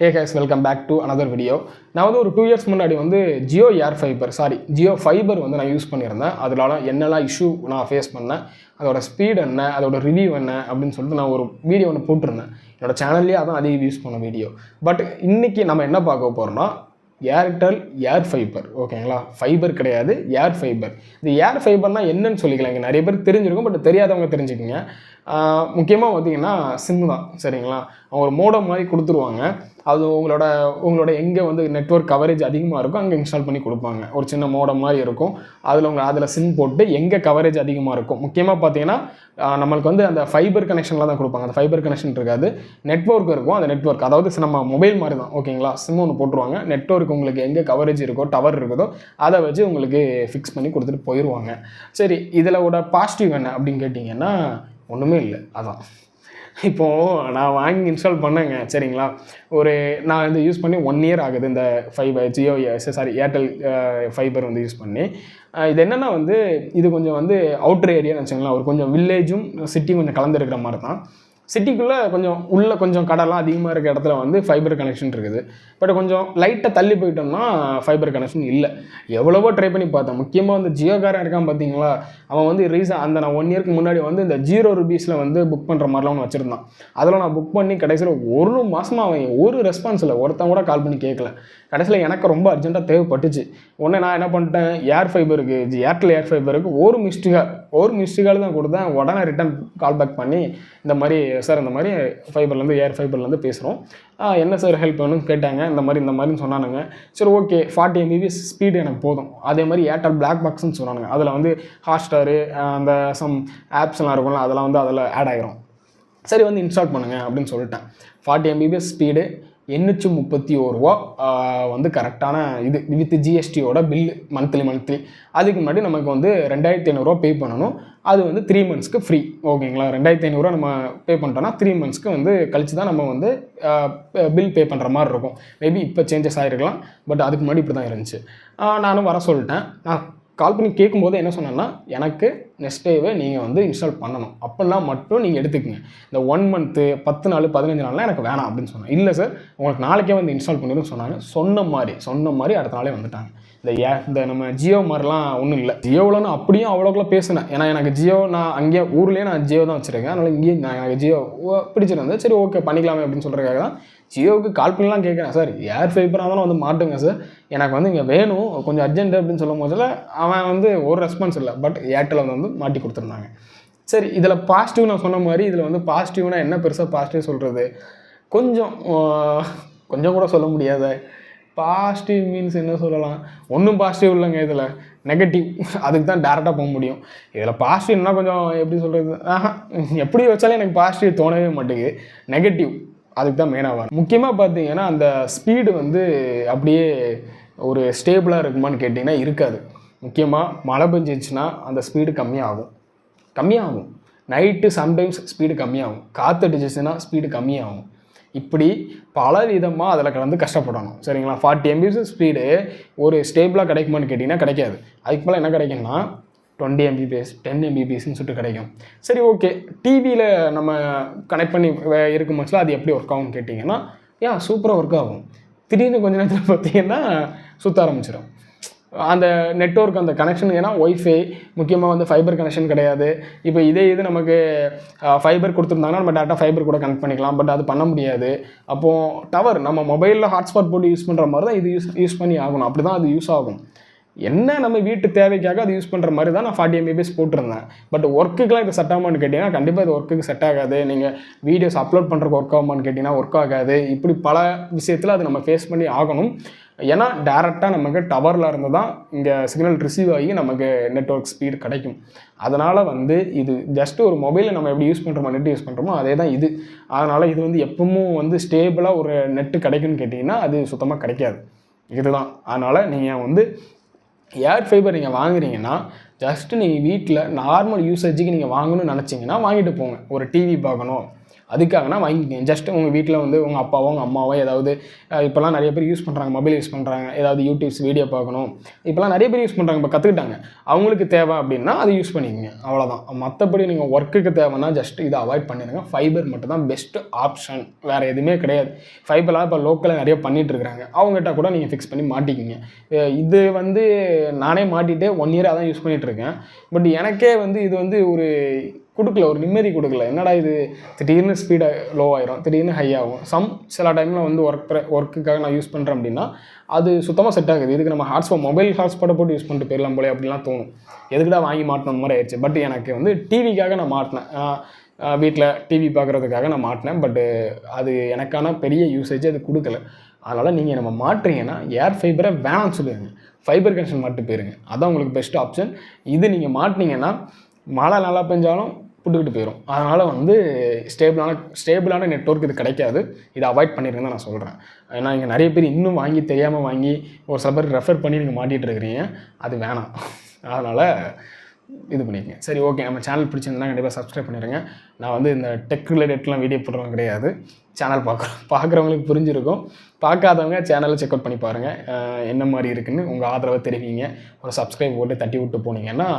Hey guys, welcome back to another video. நான் வந்து ஒரு 2 years முன்னாடி வந்து ஜியோ ஏர் ஃபைபர் ஜியோ ஃபைபர் வந்து நான் யூஸ் பண்ணியிருந்தேன். அதனால என்னெல்லாம் இஷ்யூ நான் ஃபேஸ் பண்ணேன், அதோட ஸ்பீட் என்ன, அதோட ரிவ்யூ என்ன அப்படின்னு சொல்லிட்டு நான் ஒரு வீடியோ ஒன்று போட்டிருந்தேன். என்னோட சேனல்லேயே அதான் அதிகம் யூஸ் பண்ண வீடியோ. பட் இன்றைக்கி நம்ம என்ன பார்க்க போகிறோம்னா ஏர்டெல் ஏர் ஃபைபர். ஓகேங்களா, ஃபைபர் கிடையாது, ஏர் ஃபைபர். இது ஏர் ஃபைபர்னால் என்னன்னு சொல்லிக்கலாம். இங்கே நிறைய பேர் தெரிஞ்சிருக்கும், பட் தெரியாதவங்க தெரிஞ்சுக்கிங்க. முக்கியமாக பார்த்தீங்கன்னா சிம் தான். சரிங்களா, அவங்க ஒரு மோடம் மாதிரி கொடுத்துருவாங்க. அது உங்களோட எங்கே வந்து நெட்வொர்க் கவரேஜ் அதிகமாக இருக்கும் அங்கே இன்ஸ்டால் பண்ணி கொடுப்பாங்க. ஒரு சின்ன மோடம் மாதிரி இருக்கும். அதில் சிம் போட்டு எங்கே கவரேஜ் அதிகமாக இருக்கும். முக்கியமாக பார்த்தீங்கன்னா நம்மளுக்கு வந்து அந்த ஃபைபர் கனெக்ஷனில் தான் கொடுப்பாங்க. அந்த ஃபைபர் கனெக்ஷன் இருக்காது, நெட்வொர்க் இருக்கும். அந்த நெட்வொர்க் அதாவது நம்ம மொபைல் மாதிரி தான். ஓகேங்களா, சிம் ஒன்று போட்டுருவாங்க. நெட்வொர்க் உங்களுக்கு எங்கே கவரேஜ் இருக்கோ, டவர் இருக்குதோ அதை வச்சு உங்களுக்கு ஃபிக்ஸ் பண்ணி கொடுத்துட்டு போயிடுவாங்க. சரி, இதில் பாசிட்டிவ் என்ன அப்படின்னு கேட்டிங்கன்னா ஒன்றுமே இல்லை. அதான் இப்போது நான் வாங்கி இன்ஸ்டால் பண்ணேங்க. சரிங்களா, நான் வந்து யூஸ் பண்ணி 1 year ஆகுது. இந்த ஏர்டெல் ஃபைபர் வந்து யூஸ் பண்ணி. இது என்னென்னா வந்து இது கொஞ்சம் வந்து அவுட்டர் ஏரியான்னு வச்சுங்களேன். ஒரு கொஞ்சம் வில்லேஜும் சிட்டியும் கொஞ்சம் கலந்துருக்கிற மாதிரி தான். சிட்டிக்குள்ளே கொஞ்சம் கடலாம் அதிகமாக இருக்க இடத்துல வந்து ஃபைபர் கனெக்ஷன் இருக்குது. பட் கொஞ்சம் லைட்டாக தள்ளி போயிட்டோம்னா ஃபைபர் கனெக்ஷன் இல்லை. எவ்வளவோ ட்ரை பண்ணி பார்த்தேன். முக்கியமாக வந்து ஜியோக்காரன் இருக்கான் பார்த்தீங்களா, அவன் வந்து நான் 1 yearக்கு முன்னாடி வந்து இந்த 0 rupees வந்து புக் பண்ணுற மாதிரிலாம் ஒன்று வச்சுருந்தான். அதில் நான் புக் பண்ணி கடைசியில் 1 மாதமாக அவன் ஒரு ரெஸ்பான்ஸ் இல்லை. ஒருத்தன் கூட கால் பண்ணி கேட்கல. கடைசியில் எனக்கு ரொம்ப அர்ஜென்ட்டாக தேவைப்பட்டுச்சு. உடனே நான் என்ன பண்ணிட்டேன், ஏர்டெல் ஏர் ஃபைபருக்கு ஒரு மிஸ்டு கால் தான் கொடுத்தேன். உடனே ரிட்டன் கால் பேக் பண்ணி இந்த மாதிரி சார், இந்த மாதிரி ஏர் ஃபைபர்லேருந்து பேசுகிறோம், என்ன சார் ஹெல்ப் வேணும்னு கேட்டாங்க. இந்த மாதிரின்னு சொன்னானுங்க. சரி, ஓகே, 40 MB ஸ்பீடு எனக்கு போதும். அதே மாதிரி ஏர்டெல் பிளாக் பாக்ஸ்ன்னு சொன்னானுங்க. அதில் வந்து ஹாட்ஸ்டாரு அந்த சம் ஆப்ஸ்லாம் இருக்கும்ல, அதெல்லாம் வந்து அதில் ஆட் ஆகிரும். சரி, வந்து இன்ஸ்டால் பண்ணுங்கள் அப்படின்னு சொல்லிட்டேன். 40 MB ஸ்பீடு, 831 ரூபா வந்து கரெக்டான இது வித் ஜிஎஸ்டியோட பில்லு மந்த்லி. அதுக்கு முன்னாடி நமக்கு வந்து 2500 பே பண்ணணும். அது வந்து 3 monthsக்கு ஃப்ரீ. ஓகேங்களா, 2500 நம்ம பே பண்ணிட்டோன்னா 3 monthsக்கு வந்து கழிச்சு தான் நம்ம வந்து பில் பே பண்ணுற மாதிரி இருக்கும். மேபி இப்போ சேஞ்சஸ் ஆகிருக்கலாம், பட் அதுக்கு முன்னாடி இப்படி தான் இருந்துச்சு. நானும் வர சொல்லிட்டேன். நான் கால் பண்ணி கேட்கும்போது என்ன சொன்னேன்னா, எனக்கு நெக்ஸ்ட் டேவே நீங்கள் வந்து இன்ஸ்டால் பண்ணணும், அப்படின்னா மட்டும் நீங்கள் எடுத்துக்கங்க. இந்த 1 month 10 நாள் 15 நாள்லாம் எனக்கு வேணாம் அப்படின்னு சொன்னேன். இல்லை சார், உங்களுக்கு நாளைக்கே வந்து இன்ஸ்டால் பண்ணிடுன்னு சொன்னாங்க. சொன்ன மாதிரி அடுத்த நாளே வந்துட்டாங்க. இந்த நம்ம ஜியோ மாதிரிலாம் ஒன்றும் இல்லை. ஜியோவில் நான் அப்படியும் அவ்வளோக்குள்ள பேசினேன். ஏன்னா எனக்கு ஜியோ, நான் அங்கேயே ஊர்லேயே நான் ஜியோ தான் வச்சுருக்கேன். அதனால் இங்கேயும் எனக்கு ஜியோ பிடிச்சிருந்தேன். சரி, ஓகே பண்ணிக்கலாமே அப்படின்னு சொல்கிறதுக்காக தான் ஜியோவுக்கு கால் பண்ணலாம் கேட்குறேன். சார், ஏர் ஃபைபராக இருந்தாலும் வந்து மாட்டுங்க சார், எனக்கு வந்து இங்கே வேணும், கொஞ்சம் அர்ஜென்ட் அப்படின்னு சொல்லும் போதில் அவன் வந்து ஒரு ரெஸ்பான்ஸ் இல்லை. பட் ஏர்டெல் வந்து மாட்டி கொடுத்துருந்தாங்க. சரி, இதில் பாசிட்டிவ் நான் சொன்ன மாதிரி இதில் வந்து பாசிட்டிவ்னா என்ன பெருசாக பாசிட்டிவ் சொல்கிறது, கொஞ்சம் கூட சொல்ல முடியாத. பாசிட்டிவ் மீன்ஸ் என்ன சொல்லலாம், ஒன்றும் பாசிட்டிவ் இல்லைங்க. இதில் நெகட்டிவ், அதுக்கு தான் டேரெக்டாக போக முடியும். இதில் பாசிட்டிவ்னா கொஞ்சம் எப்படி சொல்கிறது, எப்படி வச்சாலும் எனக்கு பாசிட்டிவ் தோணவே மாட்டேங்குது. நெகட்டிவ் அதுக்கு தான் மெயினாக வரும். முக்கியமாக பார்த்தீங்கன்னா அந்த ஸ்பீடு வந்து அப்படியே ஒரு ஸ்டேபிளாக இருக்குமான்னு கேட்டிங்கன்னா இருக்காது. முக்கியமாக மழை பெஞ்சிச்சுன்னா அந்த ஸ்பீடு கம்மியாகும். நைட்டு சம்டைம்ஸ் ஸ்பீடு கம்மியாகும். காற்றடிச்சிச்சுன்னா ஸ்பீடு கம்மியாகும். இப்படி பல விதமாக அதில் கலந்து கஷ்டப்படணும். சரிங்களா, 40 MB ஸ்பீடு ஒரு ஸ்டேபிளாக கிடைக்குமான்னு கேட்டிங்கன்னா கிடைக்காது. அதுக்கு மேலே என்ன கிடைக்கும்னா 20 MBps 10 MBPsன்னு சொல்லிட்டு கிடைக்கும். சரி, ஓகே, டிவியில் நம்ம கனெக்ட் பண்ணி இருக்கும் பட்சத்தில் அது எப்படி ஒர்க் ஆகும்னு கேட்டிங்கன்னா சூப்பராக ஒர்க் ஆகும். திடீர்னு கொஞ்ச நேரத்தில் பார்த்தீங்கன்னா சுற்ற ஆரம்பிச்சிடும் அந்த நெட்வொர்க், அந்த கனெக்ஷன். ஏன்னா ஒய்ஃபை முக்கியமாக வந்து ஃபைபர் கனெக்ஷன் கிடையாது. இப்போ இது நமக்கு ஃபைபர் கொடுத்துருந்தாங்கன்னா நம்ம டேட்டா ஃபைபர் கூட கனெக்ட் பண்ணிக்கலாம். பட் அது பண்ண முடியாது. அப்போது டவர் நம்ம மொபைலில் ஹாட்ஸ்பாட் போட்டு யூஸ் பண்ணுற மாதிரி தான் இது யூஸ் பண்ணி ஆகணும். அப்படி தான் அது யூஸ் ஆகும். என்ன நம்ம வீட்டு தேவைக்காக அது யூஸ் பண்ணுற மாதிரி தான் நான் 40 MBs போட்டிருந்தேன். பட் ஒர்க்குக்கெலாம் இது செட் ஆகுமான்னு கேட்டிங்கன்னா கண்டிப்பாக இது ஒர்க்குக்கு செட் ஆகாது. நீங்கள் வீடியோஸ் அப்லோட் பண்ணுறதுக்கு ஒர்க் ஆகுமான்னு கேட்டிங்கன்னா ஒர்க் ஆகாது. இப்படி பல விஷயத்தில் அது நம்ம ஃபேஸ் பண்ணி ஆகணும். ஏன்னா டேரெக்டாக நமக்கு டவரில் இருந்து தான் இங்கே சிக்னல் ரிசீவ் ஆகி நமக்கு நெட்வொர்க் ஸ்பீடு கிடைக்கும். அதனால் வந்து இது ஜஸ்ட்டு ஒரு மொபைலை நம்ம எப்படி யூஸ் பண்ணுறோமோ, நெட் யூஸ் பண்ணுறோமோ அதே தான் இது. அதனால் இது வந்து எப்பவும் வந்து ஸ்டேபிளாக ஒரு நெட்டு கிடைக்குன்னு கேட்டிங்கன்னா அது சுத்தமாக கிடைக்காது. இதுதான். அதனால் நீங்கள் வந்து ஏர் ஃபைபர் நீங்கள் வாங்குறீங்கன்னா ஜஸ்ட்டு நீங்கள் வீட்டில் நார்மல் யூசேஜுக்கு நீங்கள் வாங்கணும்னு நினச்சிங்கன்னா வாங்கிட்டு போங்க. ஒரு டிவி பார்க்கணும், அதுக்காகனா வாங்கிக்கங்க. ஜஸ்ட் உங்கள் வீட்டில் வந்து உங்கள் அப்பாவோ உங்கள் அம்மாவோ ஏதாவது இப்போலாம் நிறைய பேர் யூஸ் பண்ணுறாங்க, மொபைல் யூஸ் பண்ணுறாங்க, ஏதாவது யூடியூப்ஸ் வீடியோ பார்க்கணும், இப்போலாம் நிறைய பேர் யூஸ் பண்ணுறாங்க, இப்போ கற்றுக்கிட்டாங்க. அவங்களுக்கு தேவை அப்படின்னா அதை யூஸ் பண்ணிக்கங்க, அவ்வளோதான். மற்றபடி நீங்கள் ஒர்க்குக்கு தேவைன்னா ஜஸ்ட் இதை அவாய்ட் பண்ணிடுங்க. ஃபைபர் மட்டும் தான் பெஸ்ட் ஆப்ஷன், வேறு எதுவுமே கிடையாது. ஃபைபர்லாம் இப்போ லோக்கலில் நிறைய பண்ணிகிட்டு இருக்கிறாங்க, அவங்ககிட்ட கூட நீங்கள் ஃபிக்ஸ் பண்ணி மாட்டிக்கிங்க. இது வந்து நானே மாட்டிகிட்டு 1 இயராக தான் யூஸ் பண்ணிகிட்ருக்கேன். பட் எனக்கே வந்து இது வந்து ஒரு கொடுக்கல, ஒரு நிம்மதி கொடுக்கல. என்னடா இது, திடீர்னு ஸ்பீடு லோ ஆயிரும், திடீர்னு ஹை ஆகும். சில டைமில் வந்து ஒர்க்குக்காக நான் யூஸ் பண்ணுறேன் அப்படின்னா அது சுத்தமாக செட் ஆகுது. இதுக்கு நம்ம மொபைல் ஹாட்ஸ்பாட்டை போட்டு யூஸ் பண்ணிட்டு போயிடலாம் போல அப்படிலாம் தோணும். எதுக்குடா வாங்கி மாட்டணும் மாதிரி ஆயிடுச்சு. பட் எனக்கு வந்து டிவிக்காக நான் மாட்டினேன், வீட்டில் டிவி பார்க்குறதுக்காக நான் மாட்டினேன். பட்டு அது எனக்கான பெரிய யூசேஜ் அது கொடுக்கல. அதனால் நீங்கள் நம்ம மாட்டுறீங்கன்னா ஏர் ஃபைபரை வேணாம்னு சொல்லுவீங்க, ஃபைபர் கனெக்ஷன் மட்டும் போயிருங்க. அதான் உங்களுக்கு பெஸ்ட் ஆப்ஷன். இது நீங்கள் மாட்டினீங்கன்னா மழை நல்லா பெஞ்சாலும் புட்டுக்கிட்டு போயிடும். அதனால் வந்து ஸ்டேபிளான நெட்வொர்க் இது கிடைக்காது. இதை அவாய்ட் பண்ணிடுங்கன்னு தான் நான் சொல்கிறேன். ஏன்னா இங்கே நிறைய பேர் இன்னும் வாங்கி தெரியாமல் வாங்கி ஒரு சில பேர் ரெஃபர் பண்ணி நீங்கள் மாட்டிகிட்டு இருக்கிறீங்க, அது வேணாம். அதனால் இது பண்ணிக்கங்க. சரி, ஓகே. நம்ம சேனல் பிடிச்சிருந்தா கண்டிப்பாக சப்ஸ்கிரைப் பண்ணிடுங்க. நான் வந்து இந்த டெக் ரிலேட்டட்லாம் வீடியோ போடுறவங்க கிடையாது. சேனல் பார்க்குறவங்களுக்கு புரிஞ்சிருக்கும். பார்க்காதவங்க சேனலை செக் அவுட் பண்ணி பாருங்கள், என்ன மாதிரி இருக்குன்னு உங்கள் ஆதரவை தெரிவிங்க. ஒரு சப்ஸ்கிரைப் போட்டு தட்டி விட்டு போனீங்கன்னா